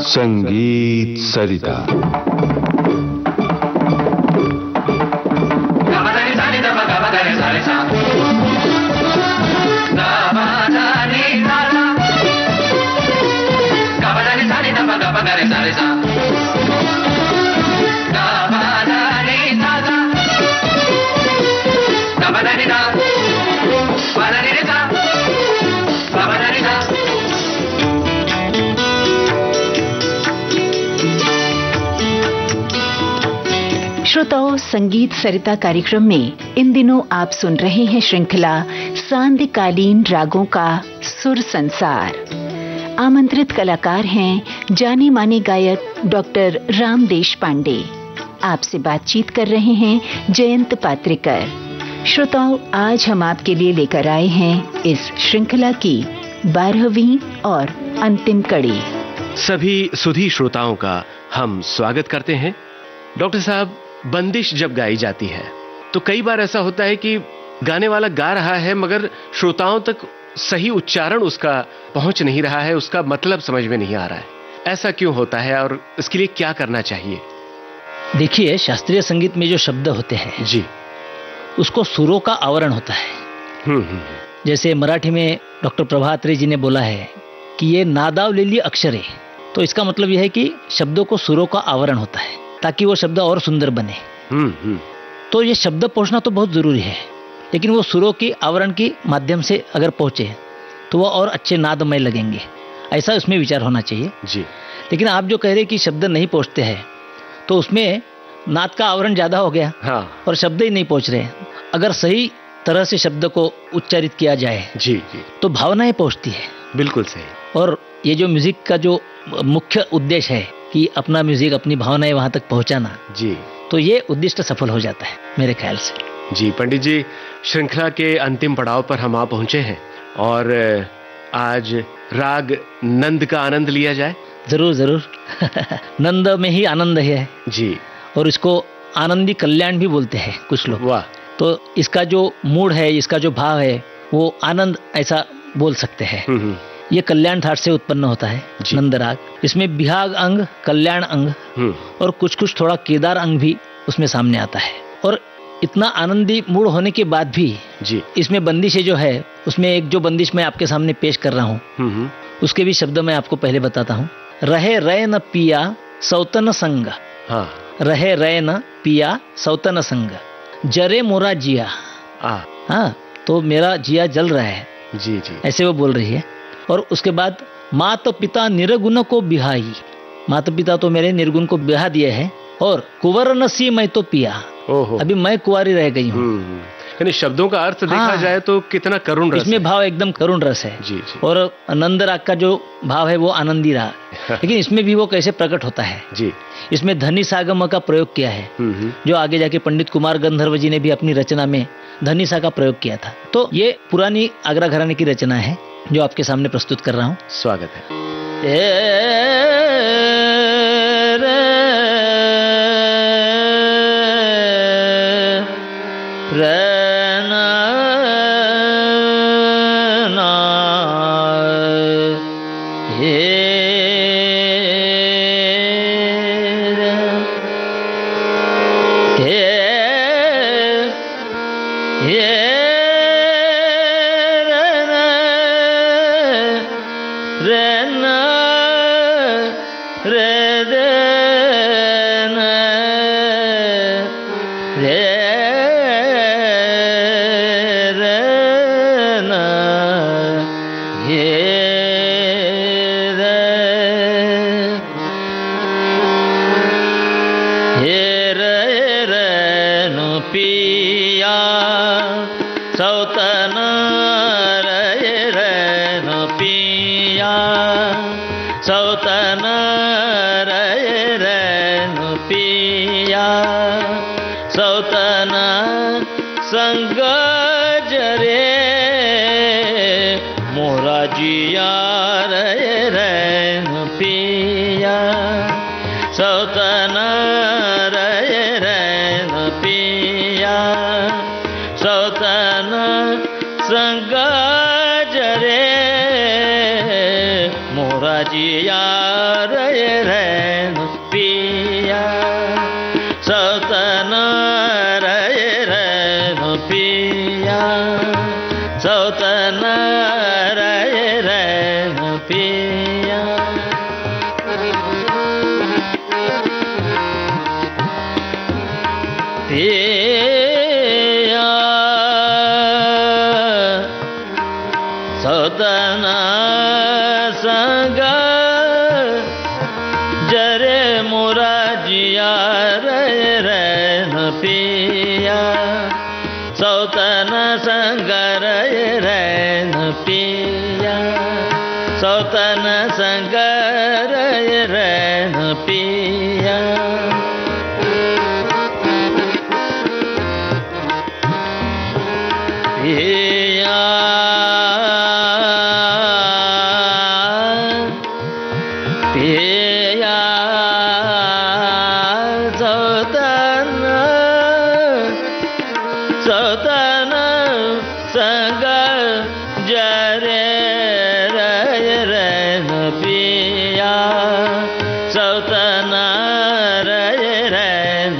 संगीत सरिता। श्रोताओं, संगीत सरिता कार्यक्रम में इन दिनों आप सुन रहे हैं श्रृंखला सांध्यकालीन रागों का सुर संसार। आमंत्रित कलाकार हैं जाने माने गायक डॉक्टर राम देशपांडे। आपसे बातचीत कर रहे हैं जयंत पात्रिकर। श्रोताओं, आज हम आपके लिए लेकर आए हैं इस श्रृंखला की 12वीं और अंतिम कड़ी। सभी सुधी श्रोताओं का हम स्वागत करते हैं। डॉक्टर साहब, बंदिश जब गाई जाती है तो कई बार ऐसा होता है कि गाने वाला गा रहा है मगर श्रोताओं तक सही उच्चारण उसका पहुंच नहीं रहा है, उसका मतलब समझ में नहीं आ रहा है। ऐसा क्यों होता है और इसके लिए क्या करना चाहिए? देखिए, शास्त्रीय संगीत में जो शब्द होते हैं जी, उसको सुरों का आवरण होता है। जैसे मराठी में डॉक्टर प्रभात रे जी ने बोला है कि ये नादावलेली अक्षरे, तो इसका मतलब यह है कि शब्दों को सुरों का आवरण होता है ताकि वो शब्द और सुंदर बने। तो ये शब्द पहुंचना तो बहुत जरूरी है, लेकिन वो सुरों की आवरण के माध्यम से अगर पहुंचे तो वो और अच्छे नादमय लगेंगे, ऐसा उसमें विचार होना चाहिए जी। लेकिन आप जो कह रहे हैं कि शब्द नहीं पहुंचते हैं, तो उसमें नाद का आवरण ज्यादा हो गया। हाँ। और शब्द ही नहीं पहुंच रहे। अगर सही तरह से शब्द को उच्चारित किया जाए जी जी, तो भावनाएं पहुंचती है। बिल्कुल सही। और ये जो म्यूजिक का जो मुख्य उद्देश्य है कि अपना म्यूजिक, अपनी भावनाएं वहां तक पहुंचाना जी, तो ये उद्दिष्ट सफल हो जाता है मेरे ख्याल से। जी पंडित जी, श्रृंखला के अंतिम पड़ाव पर हम आ पहुंचे हैं और आज राग नंद का आनंद लिया जाए। जरूर जरूर। नंद में ही आनंद है जी, और इसको आनंदी कल्याण भी बोलते हैं कुछ लोग। वाह। तो इसका जो मूड है, इसका जो भाव है, वो आनंद ऐसा बोल सकते हैं। ये कल्याण थाट से उत्पन्न होता है नंद राग। इसमें बिहाग अंग, कल्याण अंग और कुछ कुछ थोड़ा केदार अंग भी उसमें सामने आता है। और इतना आनंदी मूड होने के बाद भी जी, इसमें बंदिशें जो है, उसमें एक जो बंदिश मैं आपके सामने पेश कर रहा हूँ, उसके भी शब्द मैं आपको पहले बताता हूँ। रहे रहे न पिया सौतन संग। हाँ। रहे रहे न पिया सौतन संग, जरे मोरा जिया। हाँ, तो मेरा जिया जल रहा है। जी जी, ऐसे वो बोल रही है। और उसके बाद माता पिता निर्गुण को बिहाई। माता पिता तो मेरे निर्गुण को बिहा दिए हैं। और कुंवर नसी मैं तो पिया। अभी मैं कुंवारी रह गई हूँ। यानी शब्दों का अर्थ देखा जाए तो कितना करुण रस इसमें भाव एकदम करुण रस है। जी जी। और नंद राग का जो भाव है वो आनंदी राग। लेकिन इसमें भी वो कैसे प्रकट होता है जी, इसमें धनी सागम का प्रयोग किया है, जो आगे जाके पंडित कुमार गंधर्व जी ने भी अपनी रचना में धनी सा का प्रयोग किया था। तो ये पुरानी आगरा घराने की रचना है जो आपके सामने प्रस्तुत कर रहा हूँ। स्वागत है। सौतन सौतन संग जरे मोरा जिया रे रैन पिया सौतन रे रैन पिया सौतन रे रैन पिया पिया सौतन संग जरे मोरा जिया रे रैन पिया सौतन संग रे रैन पिया सौतन संग रे रैन पिया पिया पिया सौतन सौतन संग जरे रे रैन पिया सौतन रे रैन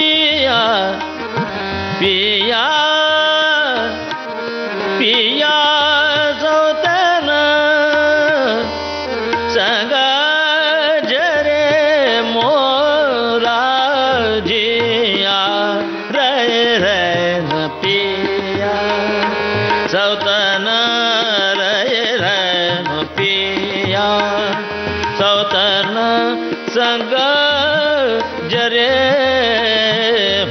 पिया पिया पिया सौतन संग जरे मोरा जिया रे रैन पिया सौतन रे रैन पिया सौतन संग जरे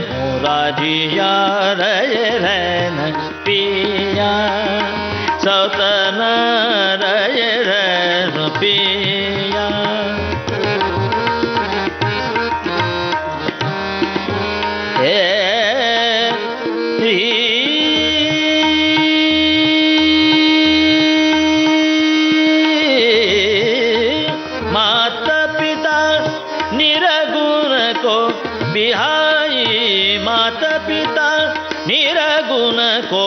मोरा जिया रे रैन पिया सौतन रे रैन पिया माता पिता निरगुण को बिहाई माता पिता निरगुण को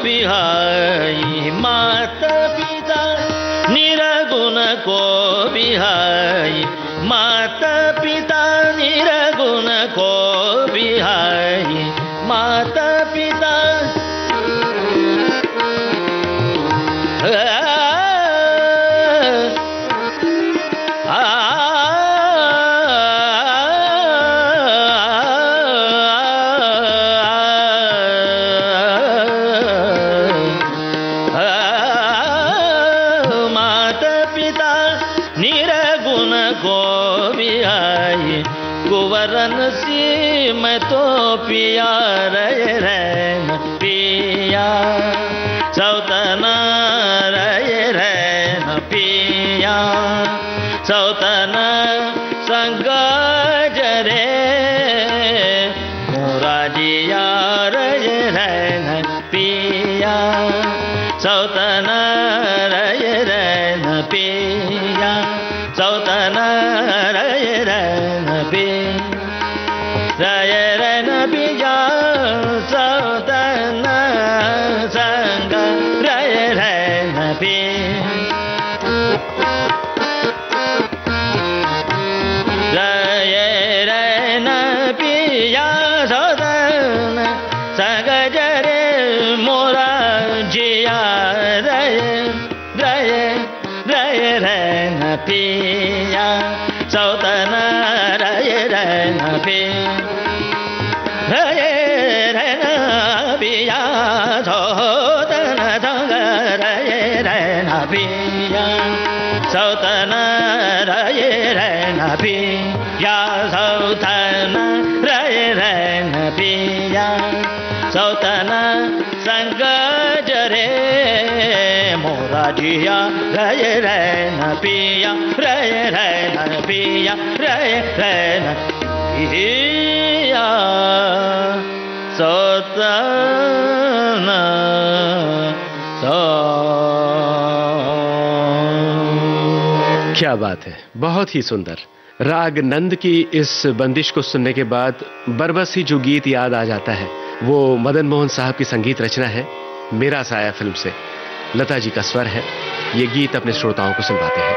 बिहाई माता पिता निरगुण को बिहाई माता पिता निरगुण को बिहाई माता पिता निरगुण को बिहाई कुंवरन सी मैं तो पिया रे रैन पिया सौतन रे रैन पिया सौतन संग जरे मोरा जिया रे रैन पिया सौतन रे रैन पिया सौतन रे रैन पिया रे रैन पिया सौतन संग रे रैन पिया रे रैन पिया सौतन संग जरे मोरा जिया रे रे रे रैन पिया सौतन रे रैन पिया रे रैन पिया सौतन संग रे रैन पिया सौतन रे रैन पिया सौतन रे रैन पिया सौतन संग जरे मोरा जिया रे रैन पिया रे रैन पिया रे रैन पिया सौतन क्या बात है, बहुत ही सुंदर। राग नंद की इस बंदिश को सुनने के बाद बरबस ही जो गीत याद आ जाता है वो मदन मोहन साहब की संगीत रचना है मेरा साया फिल्म से। लता जी का स्वर है, ये गीत अपने श्रोताओं को सुनवाते हैं।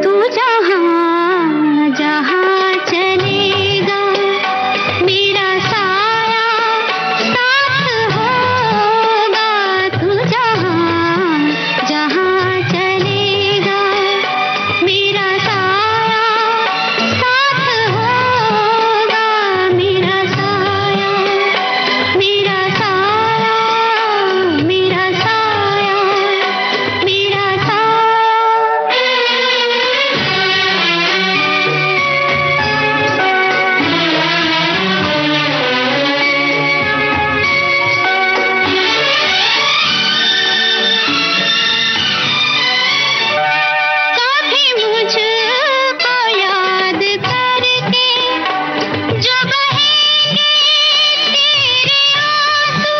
तू जहां जहां चलेगा मेरा साया साथ होगा। तू जहां जहां चलेगा मेरा साया साथ होगा। मेरा साया मेरा साया मेरा साया मेरा साया। कभी मुझको याद करके जो बहेंगे तेरे आंसू।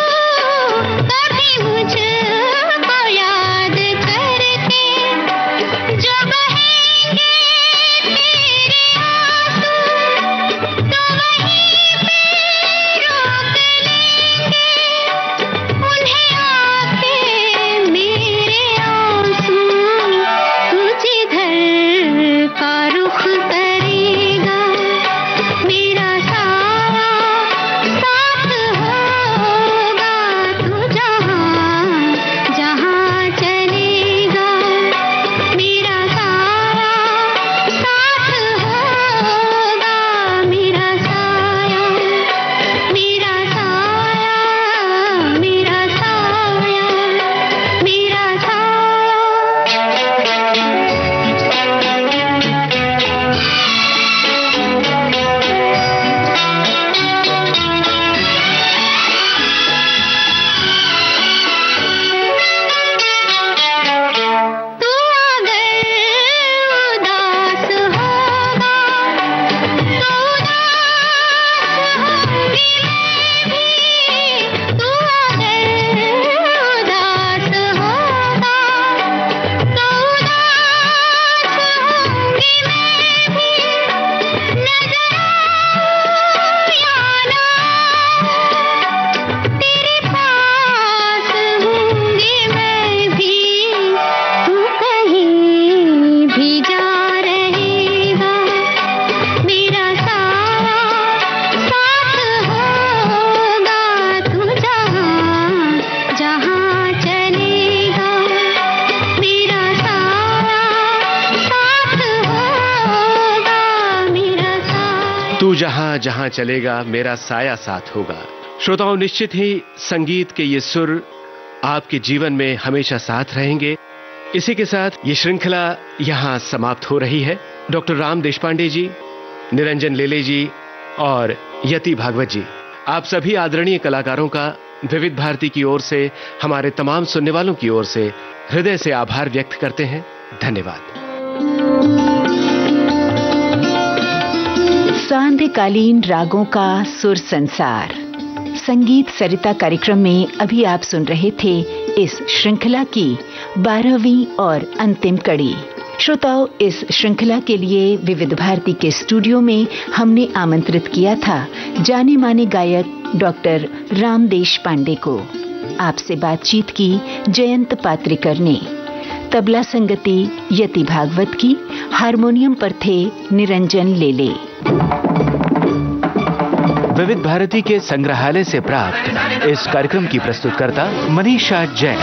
कभी मुझको याद करके जो बहेंगे तेरे आंसू। तो वहीं पे रोक लेंगे उन्हें आके मेरे आंसू। तू जिधर का रुख करेगा मेरा साया साथ होगा। तू जहां जहां चलेगा मेरा साया साथ होगा। मेरा साया मेरा साया मेरा साया मेरा साया। तू अगर उदास होगा तो उदास होंगी मैं भी। तू अगर उदास होगा तो उदास होंगी मैं भी। नजर आऊं या ना आऊं तेरे पास हूँगी मैं भी। तू कहीं भी जा रहेगा मेरा साया साथ होगा। तू जहां जहां चलेगा मेरा साया साथ होगा। मेरा साया तू जहां जहां चलेगा मेरा साया साथ होगा। श्रोताओं, निश्चित ही संगीत के ये सुर आपके जीवन में हमेशा साथ रहेंगे। इसी के साथ ये श्रृंखला यहां समाप्त हो रही है। डॉक्टर राम देशपांडे जी, निरंजन लेले जी और यति भागवत जी, आप सभी आदरणीय कलाकारों का विविध भारती की ओर से, हमारे तमाम सुनने वालों की ओर से हृदय से आभार व्यक्त करते हैं। धन्यवाद। सांध्यकालीन रागों का सुर संसार संगीत सरिता कार्यक्रम में अभी आप सुन रहे थे इस श्रृंखला की 12वीं और अंतिम कड़ी। श्रोताओं, इस श्रृंखला के लिए विविध भारती के स्टूडियो में हमने आमंत्रित किया था जाने माने गायक डॉक्टर राम देशपांडे को। आपसे बातचीत की जयंत पात्रिकर ने। तबला संगति यति भागवत की, हारमोनियम पर थे निरंजन लेले। विविध भारती के संग्रहालय से प्राप्त इस कार्यक्रम की प्रस्तुतकर्ता मनीषा जैन।